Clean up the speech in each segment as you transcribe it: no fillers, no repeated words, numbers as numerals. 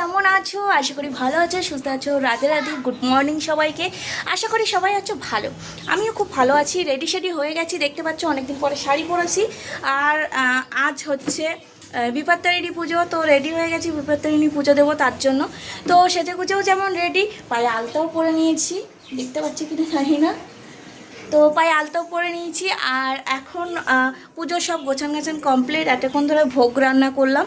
কেমন আছো? আশা করি ভালো আছো, সুস্থ আছো। রাধে রাধে, গুড মর্নিং সবাইকে। আশা করি সবাই আছো ভালো। আমিও খুব ভালো আছি। রেডি শেডি হয়ে গেছি, দেখতে পাচ্ছ অনেকদিন পরে শাড়ি পরেছি। আর আজ হচ্ছে বিপত্তারিণী পুজো, তো রেডি হয়ে গেছি বিপত্তারিণী পুজো দেবো তার জন্য। তো সেজে গুজেও যেমন রেডি, পায়ে আলতাও পরে নিয়েছি, দেখতে পাচ্ছি কিনা জানি না। তো পায়ে আলতাও পরে নিয়েছি। আর এখন পুজোর সব গোছান গাছান কমপ্লিট। এতক্ষণ ধরে ভোগ রান্না করলাম,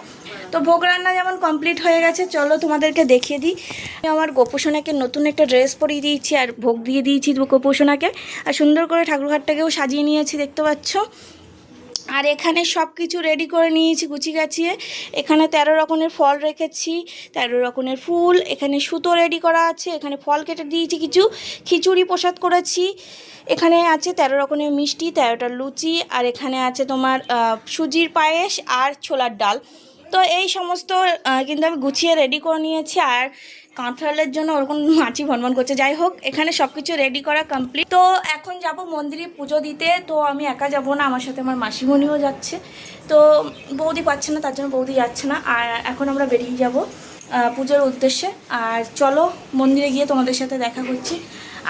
তো ভোগ রান্না যেমন কমপ্লিট হয়ে গেছে, চলো তোমাদেরকে দেখিয়ে দিই। আমার গোপুসোনাকে নতুন একটা ড্রেস পরিয়ে দিয়েছি আর ভোগ দিয়ে দিয়েছি গোপুসোনাকে। আর সুন্দর করে ঠাকুরঘরটাকেও সাজিয়ে নিয়েছি, দেখতে পাচ্ছ। আর এখানে সব কিছু রেডি করে নিয়েছি গুছিয়ে গাছিয়ে। এখানে 13 রকমের ফল রেখেছি, 13 রকমের ফুল। এখানে সুতো রেডি করা আছে, এখানে ফল কেটে দিয়েছি কিছু, খিচুড়ি প্রসাদ করেছি। এখানে আছে 13 রকমের মিষ্টি, 13টা লুচি। আর এখানে আছে তোমার সুজির পায়েস আর ছোলার ডাল। তো এই সমস্ত কিন্তু আমি গুছিয়ে রেডি করে নিয়েছি। আর কাঁঠালের জন্য ওরকম মাছি ভনভন করছে। যাই হোক, এখানে সব কিছু রেডি করা কমপ্লিট। তো এখন যাব মন্দিরে পুজো দিতে। তো আমি একা যাব না, আমার সাথে আমার মাসিমণিও যাচ্ছে। তো বৌদি পাচ্ছে না, তার জন্য বৌদি যাচ্ছে না। আর এখন আমরা বেরিয়ে যাব পুজোর উদ্দেশ্যে। আর চলো মন্দিরে গিয়ে তোমাদের সাথে দেখা করছি।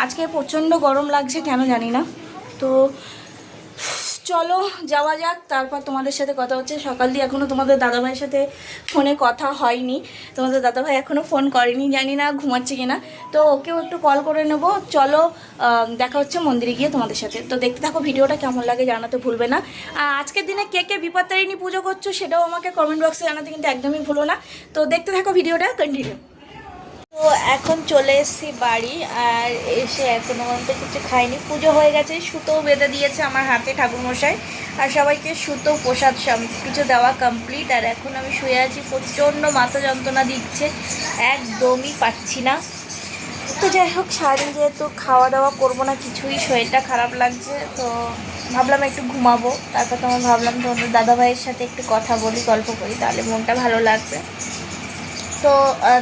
আজকে প্রচণ্ড গরম লাগছে, কেন জানি না। তো চলো যাওয়া যাক, তারপর তোমাদের সাথে কথা হচ্ছে। সকাল দিয়ে এখনও তোমাদের দাদাভাইয়ের সাথে ফোনে কথা হয়নি, তোমাদের দাদাভাই এখনও ফোন করেনি, জানি না ঘুমাচ্ছে কিনা। তো ওকেও একটু কল করে নেব। চলো দেখা হচ্ছে মন্দিরে গিয়ে তোমাদের সাথে। তো দেখতে থাকো, ভিডিওটা কেমন লাগে জানাতে ভুলবে না। আজকের দিনে কে কে বিপত্তারিণী পুজো করছো সেটাও আমাকে কমেন্ট বক্সে জানাতে কিন্তু একদমই ভুলো না। তো দেখতে থাকো ভিডিওটা কন্টিনিউ। তো এখন চলে এসেছি বাড়ি। আর এসে এখনো পর্যন্ত কিছু খাইনি। পুজো হয়ে গেছে, সুতোও বেঁধে দিয়েছে আমার হাতে ঠাকুরমশাই। আর সবাইকে সুতো প্রসাদ সব কিছু দেওয়া কমপ্লিট। আর এখন আমি শুয়ে আছি, প্রচণ্ড মাথা যন্ত্রণা দিচ্ছে, একদমই পাচ্ছি না। তো যাই হোক, সারাদিন যেহেতু খাওয়া দাওয়া করবো না কিছুই, শরীরটা খারাপ লাগছে। তো ভাবলাম একটু ঘুমাবো। তারপর তোমার ভাবলাম তোমাদের দাদাভাইয়ের সাথে একটু কথা বলি, গল্প করি, তাহলে মনটা ভালো লাগবে। তো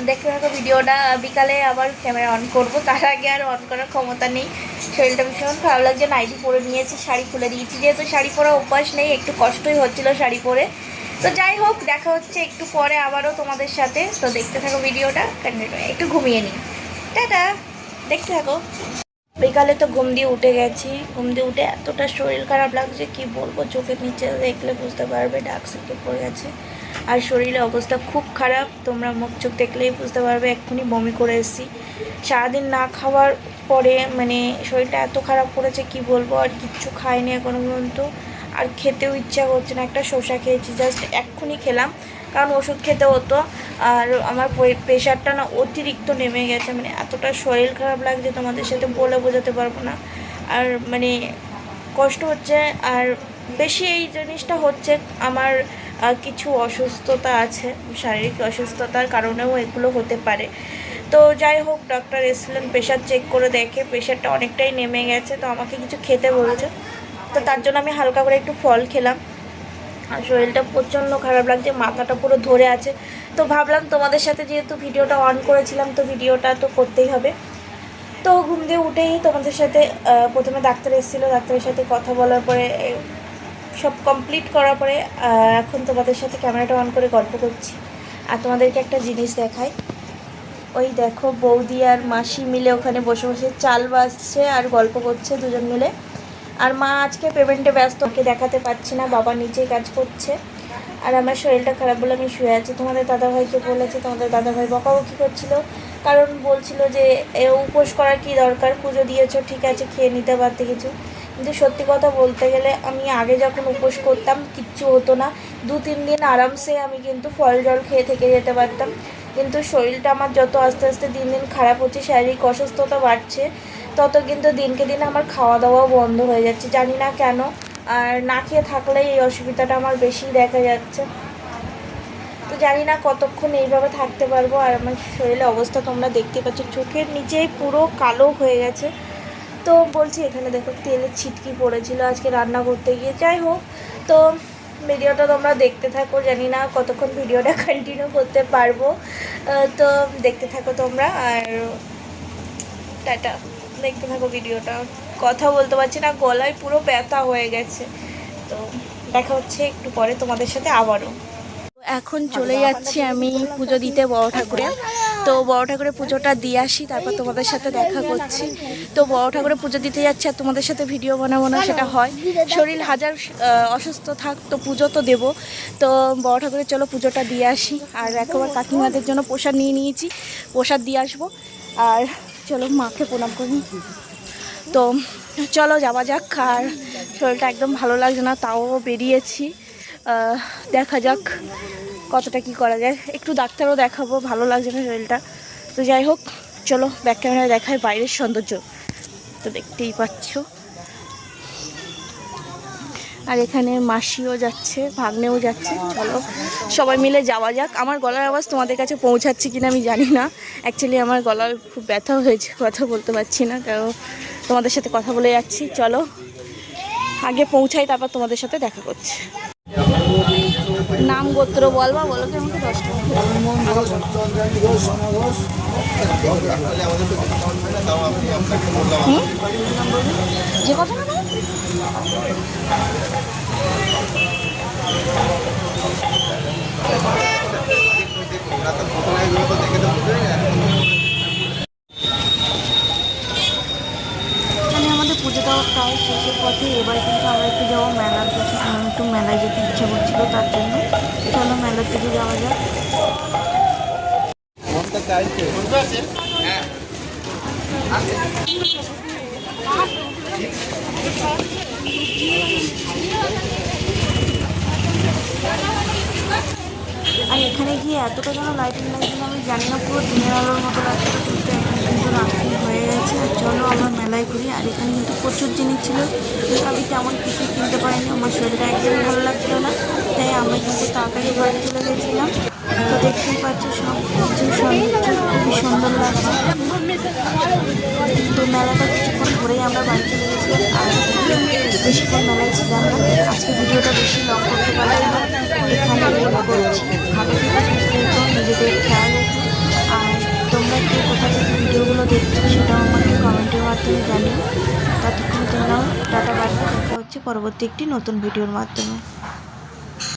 দেখতে থাকো ভিডিওটা। বিকালে আবার ক্যামেরা অন করব, তার আগে আর অন করার ক্ষমতা নেই। শরীরটা ভীষণ খারাপ লাগছে। নাইটি পরে নিয়েছি, শাড়ি খুলে দিয়েছি, যেহেতু শাড়ি পরা অভ্যাস নেই, একটু কষ্টই হচ্ছিল শাড়ি পরে। তো যাই হোক, দেখা হচ্ছে একটু পরে আবারও তোমাদের সাথে। তো দেখতে থাকো ভিডিওটা কন্টিনিউ। একটু ঘুমিয়ে নিই, টাটা, দেখতে থাকো। বিকালে তো ঘুম দিয়ে উঠে গেছি। ঘুম দিয়ে উঠে এতটা শরীর খারাপ লাগছে কি বলবো, চোখের নিচে দেখলে বুঝতে পারবে ডার্ক সার্কেল পড়ে গেছে। আর শরীরের অবস্থা খুব খারাপ, তোমরা মুখ চোখ দেখলেই বুঝতে পারবে। এক্ষুনি বমি করে এসেছি সারাদিন না খাওয়ার পরে। মানে শরীরটা এত খারাপ করেছে কি বলবো। আর কিচ্ছু খাইনি এখনো পর্যন্ত, আর খেতেও ইচ্ছা করছে না। একটা শসা খেয়েছি, জাস্ট এক্ষুনি খেলাম, কারণ ওষুধ খেতে হতো। আর আমার প্রেশারটা না অতিরিক্ত নেমে গেছে, মানে এতটা শরীর খারাপ লাগছে তোমাদের সাথে বলে বোঝাতে পারবো না। আর মানে কষ্ট হচ্ছে। আর বেশি এই জিনিসটা হচ্ছে আমার কিছু অসুস্থতা আছে, শারীরিক অসুস্থতার কারণেও এগুলো হতে পারে। তো যাই হোক, ডক্টর এসেছিলেন, প্রেশার চেক করে দেখে প্রেশারটা অনেকটাই নেমে গেছে। তো আমাকে কিছু খেতে বলেছে, তো তার জন্য আমি হালকা করে একটু ফল খেলাম। আর শরীরটা প্রচণ্ড খারাপ লাগছে, মাথাটা পুরো ধরে আছে। তো ভাবলাম তোমাদের সাথে যেহেতু ভিডিওটা অন করেছিলাম, তো ভিডিওটা তো করতেই হবে। তো ঘুম দিয়ে উঠেই তোমাদের সাথে প্রথমে ডাক্তার এসেছিলো, ডাক্তারের সাথে কথা বলার পরে সব কমপ্লিট করার পরে এখন তোমাদের সাথে ক্যামেরাটা অন করে গল্প করছি। আর তোমাদেরকে একটা জিনিস দেখাই, ওই দেখো বৌদি আর মাসি মিলে ওখানে বসে বসে চাল বাজছে আর গল্প করছে দুজন মিলে। আর মা আজকে পেমেন্টে ব্যস্ত, ওকে দেখাতে পারছি না, বাবা নিচেই কাজ করছে। আর আমার শরীরটা খারাপ বলে আমি শুয়ে আছি। তোমাদের দাদাভাইকে বলেছে, তোমাদের দাদাভাই বকাবকি করছিল, কারণ বলছিল যে উপোস করার কি দরকার, পুজো দিয়েছো ঠিক আছে, খেয়ে নিতে পারতে কিছু। কিন্তু সত্যি কথা বলতে গেলে আমি আগে যখন উপোস করতাম কিচ্ছু হতো না, 2-3 দিন আরামসে আমি কিন্তু ফল জল খেয়ে থেকে যেতে পারতাম। কিন্তু শরীরটা আমার যত আস্তে আস্তে দিন দিন খারাপ হচ্ছে, শারীরিক অসুস্থতা বাড়ছে, তত কিন্তু দিনকে দিন আমার খাওয়া দাওয়াও বন্ধ হয়ে যাচ্ছে, জানি না কেন। আর না খেয়ে থাকলেই এই অসুবিধাটা আমার বেশি দেখা যাচ্ছে। তো জানি না কতক্ষণ এইভাবে থাকতে পারবো। আর আমার শরীরের অবস্থা তোমরা দেখতে পাচ্ছ, চোখের নিচেই পুরো কালো হয়ে গেছে। তো বলছি, এখানে দেখো তেলের ছিটকি পড়েছিল আজকে রান্না করতে গিয়ে। যাই হোক, তো ভিডিওটা তোমরা দেখতে থাকো, জানি না কতক্ষণ ভিডিওটা কন্টিনিউ করতে পারবো। তো দেখতে থাকো তোমরা। আর টাটা, দেখতে থাকো ভিডিওটা। কথা বলতে পারছি না, গলায় পুরো ব্যথা হয়ে গেছে। তো দেখা হচ্ছে একটু পরে তোমাদের সাথে আবারও। এখন চলে যাচ্ছি আমি পুজো দিতে বড় ঠাকুরে। তো বড় ঠাকুরের পুজোটা দিয়ে আসি, তারপর তোমাদের সাথে দেখা করছি। তো বড় ঠাকুরের পুজো দিতে যাচ্ছি আর তোমাদের সাথে ভিডিও বানাবো না সেটা হয়, শরীর হাজার অসুস্থ থাক তো পুজো তো দেবো। তো বড় ঠাকুরের চলো পুজোটা দিয়ে আসি। আর একবার কাকিমাদের জন্য প্রসাদ নিয়ে নিয়েছি, প্রসাদ দিয়ে আসবো। আর চলো মাকে প্রণাম করি। তো চলো যাওয়া যাক। আর শরীরটা একদম ভালো লাগছে না, তাও বেরিয়েছি। দেখা যাক কতটা কি করা যায়। একটু ডাক্তারও দেখাবো, ভালো লাগছে না শরীরটা। তো যাই হোক চলো ব্যাক ক্যামেরায় দেখায় বাইরের সৌন্দর্য, তো দেখতেই পাচ্ছ। আর এখানে মাসিও যাচ্ছে, ভাগ্নেও যাচ্ছে। চলো সবাই মিলে যাওয়া যাক। আমার গলার আওয়াজ তোমাদের কাছে পৌঁছাচ্ছে কিনা আমি জানি না। অ্যাকচুয়ালি আমার গলার খুব ব্যথা হয়েছে, কথা বলতে পারছি না, কারণ তোমাদের সাথে কথা বলে যাচ্ছি। চলো আগে পৌঁছাই, তারপর তোমাদের সাথে দেখা করছি। নাম গোত্র বলবা, বলো কি আমাকে 10 টাকা যে কথা না আমাদের পুজো দেওয়া প্রায় শেষের পথে। এবার কিন্তু আমরা একটু যাবো মেলার কাছে, আমার একটু মেলায় যেতে ইচ্ছা করছিল, তার জন্য চলো মেলার দিকে যাওয়া যাক। আর এখানে গিয়ে এতটা যেন লাইটিং লাগছিল আমি জানি না, পুরো দিনের আলোর মতো লাগছিল, কিন্তু এখন কিন্তু রাত্রি হয়ে গেছে। আর চলো আমরা মেলায় ঘুরি। আর এখানে কিন্তু প্রচুর জিনিস ছিল, কিন্তু আমি তেমন কিছু কিনতে পারিনি, আমার শরীরটা একদমই ভালো লাগছিল না, তাই আমরা কিন্তু তাড়াতাড়ি বাড়ি চলে গেছিলাম। তো দেখতেই পাচ্ছি সব কিছু সৌন্দর্য খুবই সুন্দর লাগছে। তো মেলাটা কিছুক্ষণ ঘুরেই আমরা বাড়ি চলে গেছিলাম, আর বেশিক্ষণ মেলায় ছিলাম না। আজকে ভিডিওটা বেশি লং করতে পারলাম না, এখানে করছি। ভালো থেকে সুস্থ থেকো, নিজেদের খেয়াল রেখো। আর তোমরা কে কোথা থেকে ভিডিওগুলো দেখছো সেটাও আমাকে কমেন্টের মাধ্যমে জানিও। ততক্ষণ তোমরাও টাটা বাড়ি, দেখা হচ্ছে পরবর্তী একটি নতুন ভিডিওর মাধ্যমে।